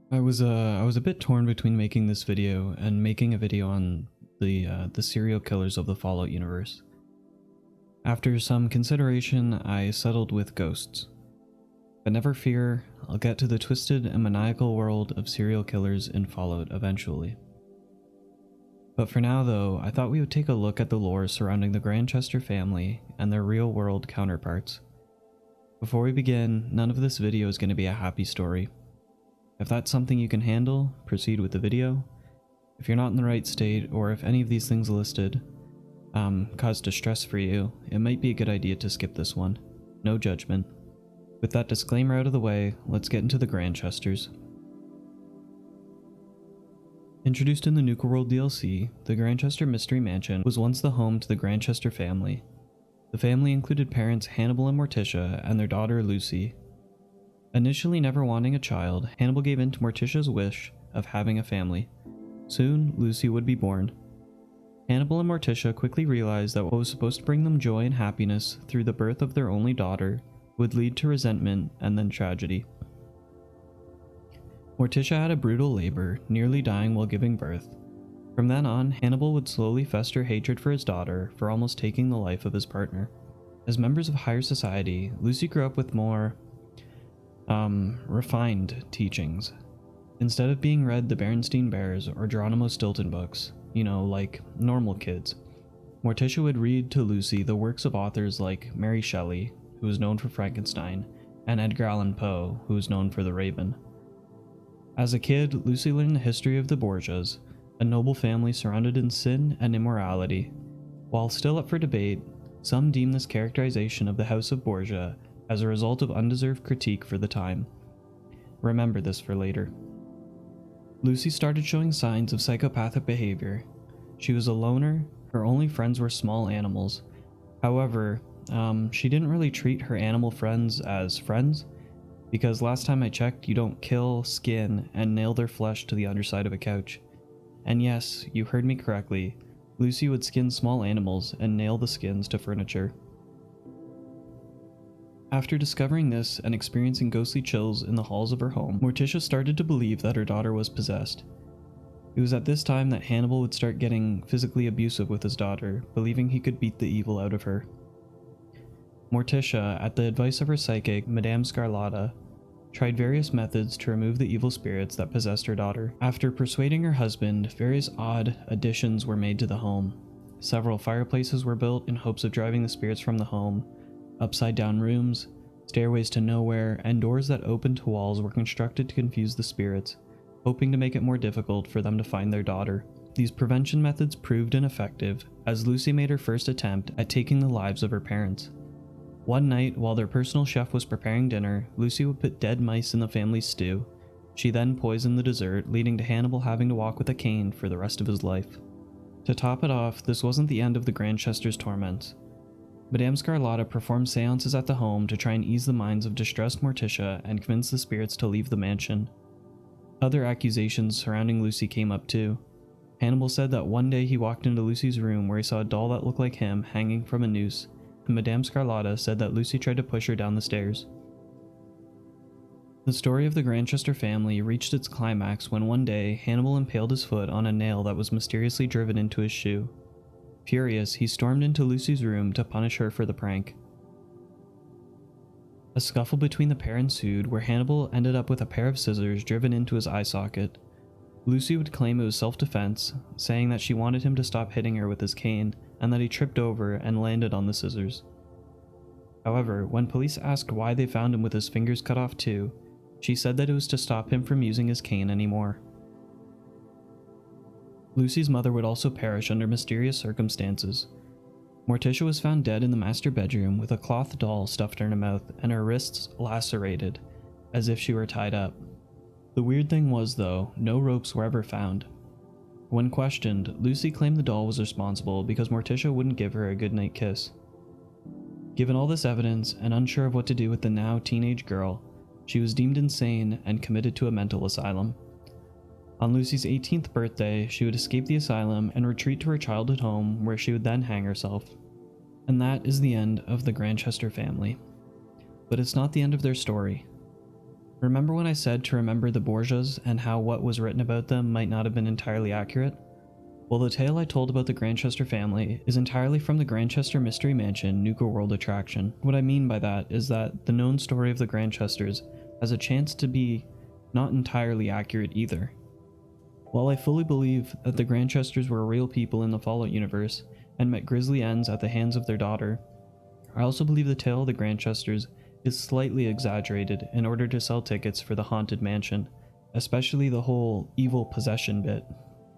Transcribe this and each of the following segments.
I was a bit torn between making this video and making a video on the serial killers of the Fallout universe. After some consideration, I settled with ghosts. But never fear, I'll get to the twisted and maniacal world of serial killers in Fallout eventually. But for now though, I thought we would take a look at the lore surrounding the Grandchester family and their real-world counterparts. Before we begin, none of this video is going to be a happy story. If that's something you can handle, proceed with the video. If you're not in the right state, or if any of these things listed cause distress for you, it might be a good idea to skip this one. No judgment. With that disclaimer out of the way, let's get into the Granchesters. Introduced in the Nuka World DLC, the Grandchester Mystery Mansion was once the home to the Grandchester family. The family included parents Hannibal and Morticia and their daughter Lucy. Initially never wanting a child, Hannibal gave in to Morticia's wish of having a family. Soon, Lucy would be born. Hannibal and Morticia quickly realized that what was supposed to bring them joy and happiness through the birth of their only daughter would lead to resentment and then tragedy. Morticia had a brutal labor, nearly dying while giving birth. From then on, Hannibal would slowly fester hatred for his daughter for almost taking the life of his partner. As members of higher society, Lucy grew up with more refined teachings. Instead of being read the Berenstain Bears or Geronimo Stilton books, like normal kids, Morticia would read to Lucy the works of authors like Mary Shelley, who was known for Frankenstein, and Edgar Allan Poe, who was known for The Raven. As a kid, Lucy learned the history of the Borgias, a noble family surrounded in sin and immorality. While still up for debate, some deem this characterization of the House of Borgia as a result of undeserved critique for the time. Remember this for later. Lucy started showing signs of psychopathic behavior. She was a loner, her only friends were small animals. However, she didn't really treat her animal friends as friends, because last time I checked, you don't kill, skin, and nail their flesh to the underside of a couch. And yes, you heard me correctly, Lucy would skin small animals and nail the skins to furniture. After discovering this and experiencing ghostly chills in the halls of her home, Morticia started to believe that her daughter was possessed. It was at this time that Hannibal would start getting physically abusive with his daughter, believing he could beat the evil out of her. Morticia, at the advice of her psychic, Madame Scarlata, tried various methods to remove the evil spirits that possessed her daughter. After persuading her husband, various odd additions were made to the home. Several fireplaces were built in hopes of driving the spirits from the home. Upside-down rooms, stairways to nowhere, and doors that opened to walls were constructed to confuse the spirits, hoping to make it more difficult for them to find their daughter. These prevention methods proved ineffective, as Lucy made her first attempt at taking the lives of her parents. One night, while their personal chef was preparing dinner, Lucy would put dead mice in the family's stew. She then poisoned the dessert, leading to Hannibal having to walk with a cane for the rest of his life. To top it off, this wasn't the end of the Granchesters' torments. Madame Scarlata performed seances at the home to try and ease the minds of distressed Morticia and convince the spirits to leave the mansion. Other accusations surrounding Lucy came up too. Hannibal said that one day he walked into Lucy's room where he saw a doll that looked like him hanging from a noose, and Madame Scarlata said that Lucy tried to push her down the stairs. The story of the Grandchester family reached its climax when one day Hannibal impaled his foot on a nail that was mysteriously driven into his shoe. Furious, he stormed into Lucy's room to punish her for the prank. A scuffle between the pair ensued, where Hannibal ended up with a pair of scissors driven into his eye socket. Lucy would claim it was self-defense, saying that she wanted him to stop hitting her with his cane, and that he tripped over and landed on the scissors. However, when police asked why they found him with his fingers cut off too, she said that it was to stop him from using his cane anymore. Lucy's mother would also perish under mysterious circumstances. Morticia was found dead in the master bedroom with a cloth doll stuffed in her mouth and her wrists lacerated, as if she were tied up. The weird thing was, though, no ropes were ever found. When questioned, Lucy claimed the doll was responsible because Morticia wouldn't give her a goodnight kiss. Given all this evidence and unsure of what to do with the now teenage girl, she was deemed insane and committed to a mental asylum. On Lucy's 18th birthday, she would escape the asylum and retreat to her childhood home, where she would then hang herself. And that is the end of the Grandchester family. But it's not the end of their story. Remember when I said to remember the Borgias and how what was written about them might not have been entirely accurate? Well, the tale I told about the Grandchester family is entirely from the Grandchester Mystery Mansion Nuka World attraction. What I mean by that is that the known story of the Grandchesters has a chance to be not entirely accurate either. While I fully believe that the Grandchesters were real people in the Fallout universe and met grisly ends at the hands of their daughter, I also believe the tale of the Grandchesters is slightly exaggerated in order to sell tickets for the haunted mansion, especially the whole evil possession bit.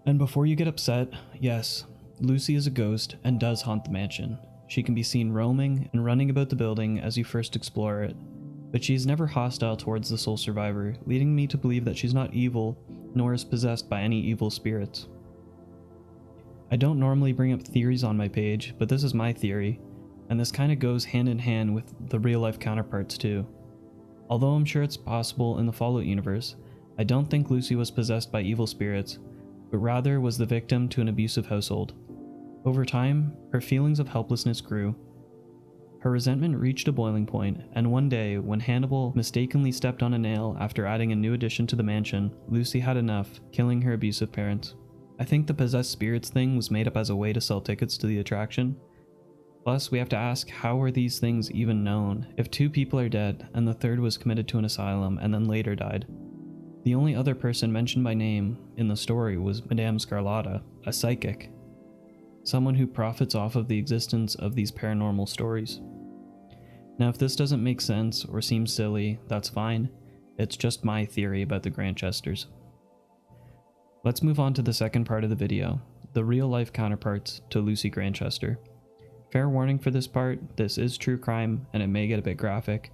And before you get upset, yes, Lucy is a ghost and does haunt the mansion. She can be seen roaming and running about the building as you first explore it, but she is never hostile towards the sole survivor, leading me to believe that she's not evil, nor is possessed by any evil spirits. I don't normally bring up theories on my page, but this is my theory, and this kind of goes hand in hand with the real-life counterparts too. Although I'm sure it's possible in the Fallout universe, I don't think Lucy was possessed by evil spirits, but rather was the victim to an abusive household. Over time, her feelings of helplessness grew. Her resentment reached a boiling point, and one day, when Hannibal mistakenly stepped on a nail after adding a new addition to the mansion, Lucy had enough, killing her abusive parents. I think the possessed spirits thing was made up as a way to sell tickets to the attraction. Plus, we have to ask, how are these things even known if 2 people are dead and the third was committed to an asylum and then later died? The only other person mentioned by name in the story was Madame Scarlata, a psychic, someone who profits off of the existence of these paranormal stories. Now, if this doesn't make sense or seems silly, that's fine. It's just my theory about the Grandchesters. Let's move on to the second part of the video, the real-life counterparts to Lucy Grandchester. Fair warning for this part, this is true crime and it may get a bit graphic.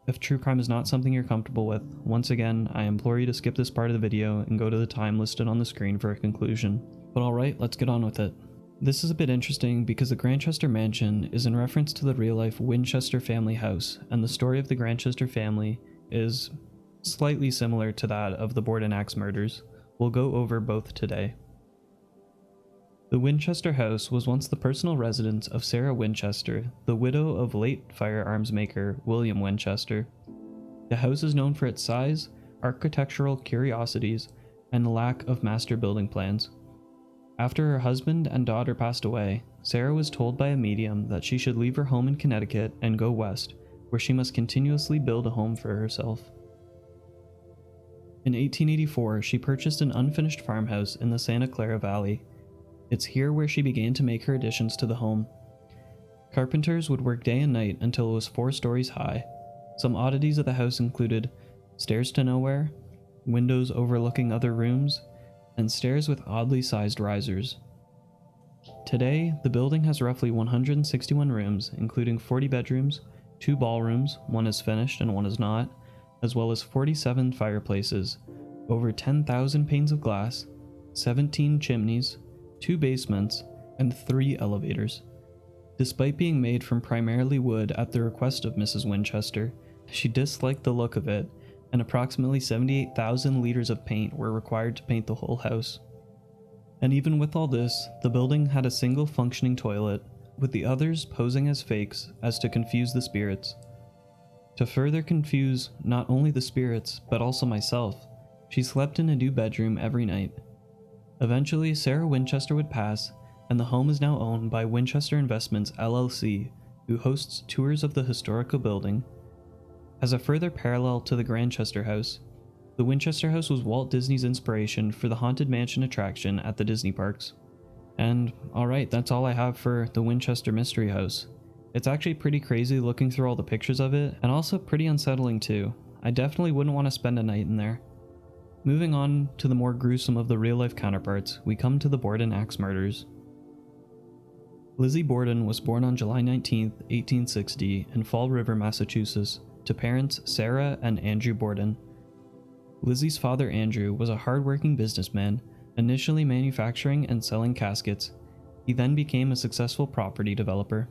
If true crime is not something you're comfortable with, once again, I implore you to skip this part of the video and go to the time listed on the screen for a conclusion. But alright, let's get on with it. This is a bit interesting because the Grandchester Mansion is in reference to the real-life Winchester family house, and the story of the Grandchester family is slightly similar to that of the Borden Murders. We'll go over both today. The Winchester House was once the personal residence of Sarah Winchester, the widow of late firearms maker William Winchester. The house is known for its size, architectural curiosities, and lack of master building plans. After her husband and daughter passed away, Sarah was told by a medium that she should leave her home in Connecticut and go west, where she must continuously build a home for herself. In 1884, she purchased an unfinished farmhouse in the Santa Clara Valley. It's here where she began to make her additions to the home. Carpenters would work day and night until it was 4 stories high. Some oddities of the house included stairs to nowhere, windows overlooking other rooms, and stairs with oddly sized risers. Today, the building has roughly 161 rooms, including 40 bedrooms, 2 ballrooms, one is finished and one is not, as well as 47 fireplaces, over 10,000 panes of glass, 17 chimneys, 2 basements, and 3 elevators. Despite being made from primarily wood at the request of Mrs. Winchester, she disliked the look of it, and approximately 78,000 liters of paint were required to paint the whole house. And even with all this, the building had a single functioning toilet, with the others posing as fakes as to confuse the spirits. To further confuse not only the spirits, but also myself, she slept in a new bedroom every night. Eventually, Sarah Winchester would pass, and the home is now owned by Winchester Investments LLC, who hosts tours of the historical building. As a further parallel to the Grandchester House, the Winchester House was Walt Disney's inspiration for the Haunted Mansion attraction at the Disney parks. And alright, that's all I have for the Winchester Mystery House. It's actually pretty crazy looking through all the pictures of it, and also pretty unsettling too. I definitely wouldn't want to spend a night in there. Moving on to the more gruesome of the real-life counterparts, we come to the Borden Murders. Lizzie Borden was born on July 19, 1860 in Fall River, Massachusetts, to parents Sarah and Andrew Borden. Lizzie's father Andrew was a hard-working businessman, initially manufacturing and selling caskets. He then became a successful property developer.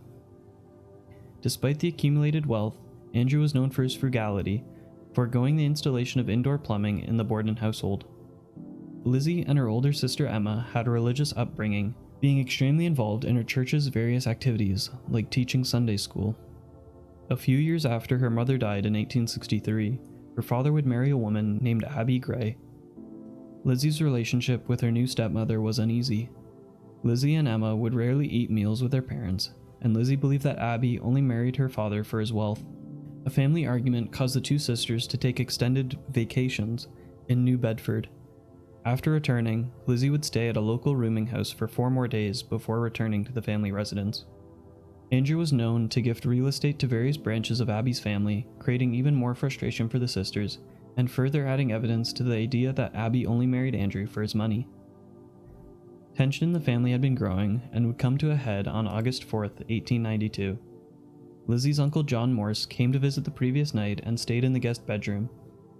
Despite the accumulated wealth, Andrew was known for his frugality, foregoing the installation of indoor plumbing in the Borden household. Lizzie and her older sister Emma had a religious upbringing, being extremely involved in her church's various activities, like teaching Sunday school. A few years after her mother died in 1863, her father would marry a woman named Abby Gray. Lizzie's relationship with her new stepmother was uneasy. Lizzie and Emma would rarely eat meals with their parents, and Lizzie believed that Abby only married her father for his wealth. A family argument caused the two sisters to take extended vacations in New Bedford. After returning, Lizzie would stay at a local rooming house for 4 more days before returning to the family residence. Andrew was known to gift real estate to various branches of Abby's family, creating even more frustration for the sisters, and further adding evidence to the idea that Abby only married Andrew for his money. Tension in the family had been growing and would come to a head on August 4th, 1892. Lizzie's uncle John Morse came to visit the previous night and stayed in the guest bedroom.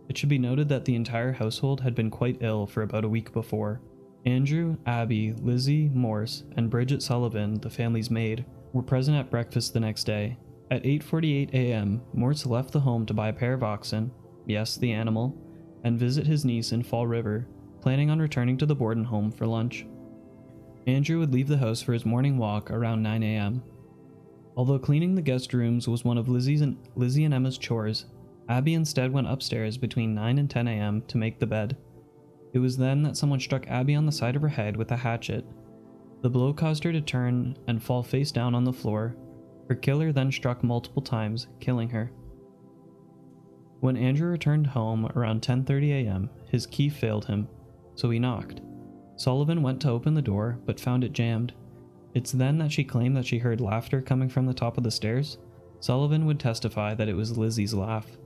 It should be noted that the entire household had been quite ill for about a week before. Andrew, Abby, Lizzie, Morse, and Bridget Sullivan, the family's maid, were present at breakfast the next day. At 8:48 a.m., Morse left the home to buy a pair of oxen, yes, the animal, and visit his niece in Fall River, planning on returning to the Borden home for lunch. Andrew would leave the house for his morning walk around 9 a.m. Although cleaning the guest rooms was one of Lizzie and Emma's chores, Abby instead went upstairs between 9 and 10 a.m. to make the bed. It was then that someone struck Abby on the side of her head with a hatchet. The blow caused her to turn and fall face down on the floor. Her killer then struck multiple times, killing her. When Andrew returned home around 10:30 a.m., his key failed him, so he knocked. Sullivan went to open the door, but found it jammed. It's then that she claimed that she heard laughter coming from the top of the stairs. Sullivan would testify that it was Lizzie's laugh.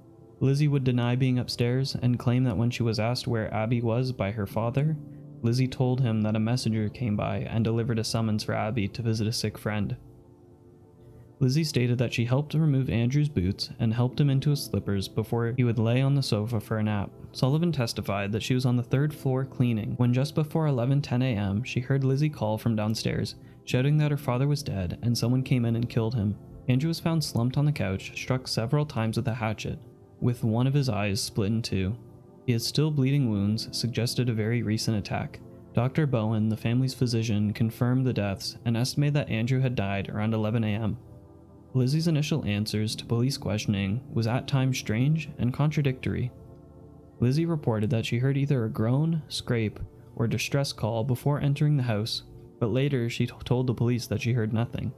Lizzie would deny being upstairs and claim that when she was asked where Abby was by her father, Lizzie told him that a messenger came by and delivered a summons for Abby to visit a sick friend. Lizzie stated that she helped to remove Andrew's boots and helped him into his slippers before he would lay on the sofa for a nap. Sullivan testified that she was on the 3rd floor cleaning when just before 11:10 a.m. she heard Lizzie call from downstairs, shouting that her father was dead and someone came in and killed him. Andrew was found slumped on the couch, struck several times with a hatchet, with one of his eyes split in two. He had still bleeding wounds, suggested a very recent attack. Dr. Bowen, the family's physician, confirmed the deaths and estimated that Andrew had died around 11 a.m. Lizzie's initial answers to police questioning was at times strange and contradictory. Lizzie reported that she heard either a groan, scrape, or distress call before entering the house, but later she told the police that she heard nothing.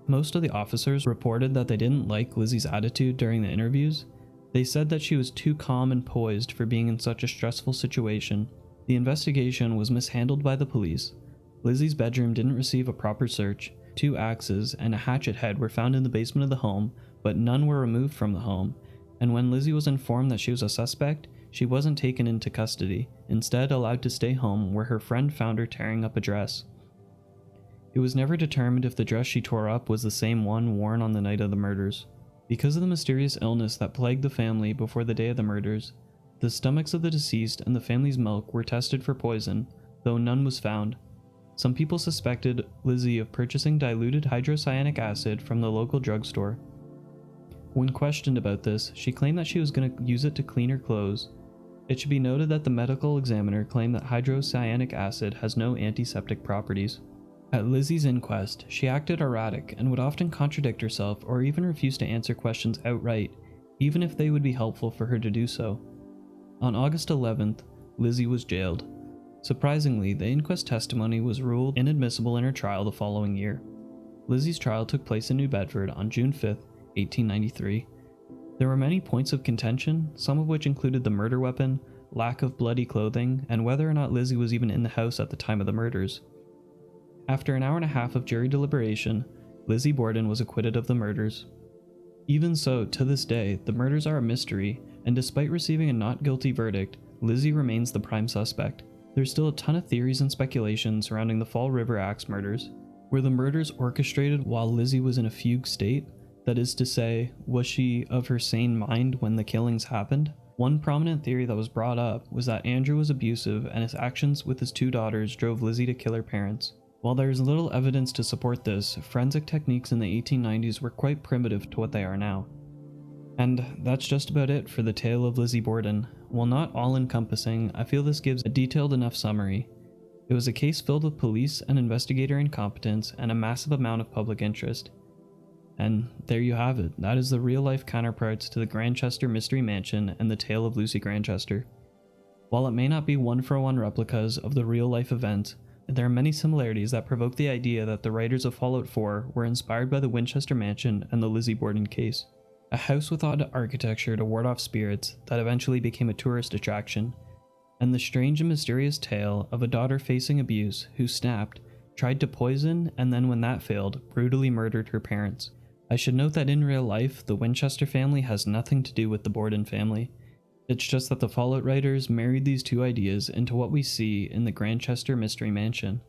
Most of the officers reported that they didn't like Lizzie's attitude during the interviews. They said that she was too calm and poised for being in such a stressful situation. The investigation was mishandled by the police. Lizzie's bedroom didn't receive a proper search. 2 axes and a hatchet head were found in the basement of the home, but none were removed from the home. And when Lizzie was informed that she was a suspect, she wasn't taken into custody, instead allowed to stay home where her friend found her tearing up a dress. It was never determined if the dress she tore up was the same one worn on the night of the murders. Because of the mysterious illness that plagued the family before the day of the murders, the stomachs of the deceased and the family's milk were tested for poison, though none was found. Some people suspected Lizzie of purchasing diluted hydrocyanic acid from the local drugstore. When questioned about this, she claimed that she was going to use it to clean her clothes. It should be noted that the medical examiner claimed that hydrocyanic acid has no antiseptic properties. At Lizzie's inquest, she acted erratic and would often contradict herself or even refuse to answer questions outright, even if they would be helpful for her to do so. On August 11th, Lizzie was jailed. Surprisingly, the inquest testimony was ruled inadmissible in her trial the following year. Lizzie's trial took place in New Bedford on June 5, 1893. There were many points of contention, some of which included the murder weapon, lack of bloody clothing, and whether or not Lizzie was even in the house at the time of the murders. After an hour and a half of jury deliberation, Lizzie Borden was acquitted of the murders. Even so, to this day, the murders are a mystery, and despite receiving a not guilty verdict, Lizzie remains the prime suspect. There's still a ton of theories and speculation surrounding the Fall River Axe murders. Were the murders orchestrated while Lizzie was in a fugue state? That is to say, was she of her sane mind when the killings happened? One prominent theory that was brought up was that Andrew was abusive and his actions with his 2 daughters drove Lizzie to kill her parents. While there is little evidence to support this, forensic techniques in the 1890s were quite primitive to what they are now. And that's just about it for the tale of Lizzie Borden. While not all-encompassing, I feel this gives a detailed enough summary. It was a case filled with police and investigator incompetence and a massive amount of public interest. And there you have it. That is the real-life counterparts to the Grandchester Mystery Mansion and the tale of Lucy Grantchester. While it may not be one-for-one replicas of the real-life event, there are many similarities that provoke the idea that the writers of Fallout 4 were inspired by the Winchester Mansion and the Lizzie Borden case. A house with odd architecture to ward off spirits that eventually became a tourist attraction, and the strange and mysterious tale of a daughter facing abuse who snapped, tried to poison, and then when that failed, brutally murdered her parents. I should note that in real life, the Winchester family has nothing to do with the Borden family. It's just that the Fallout writers married these two ideas into what we see in the Grandchester Mystery Mansion.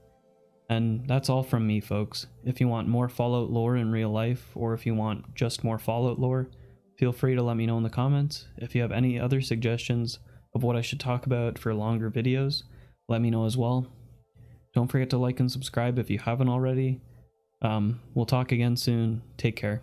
And that's all from me, folks. If you want more Fallout lore in real life, or if you want just more Fallout lore, feel free to let me know in the comments. If you have any other suggestions of what I should talk about for longer videos, let me know as well. Don't forget to like and subscribe if you haven't already. We'll talk again soon. Take care.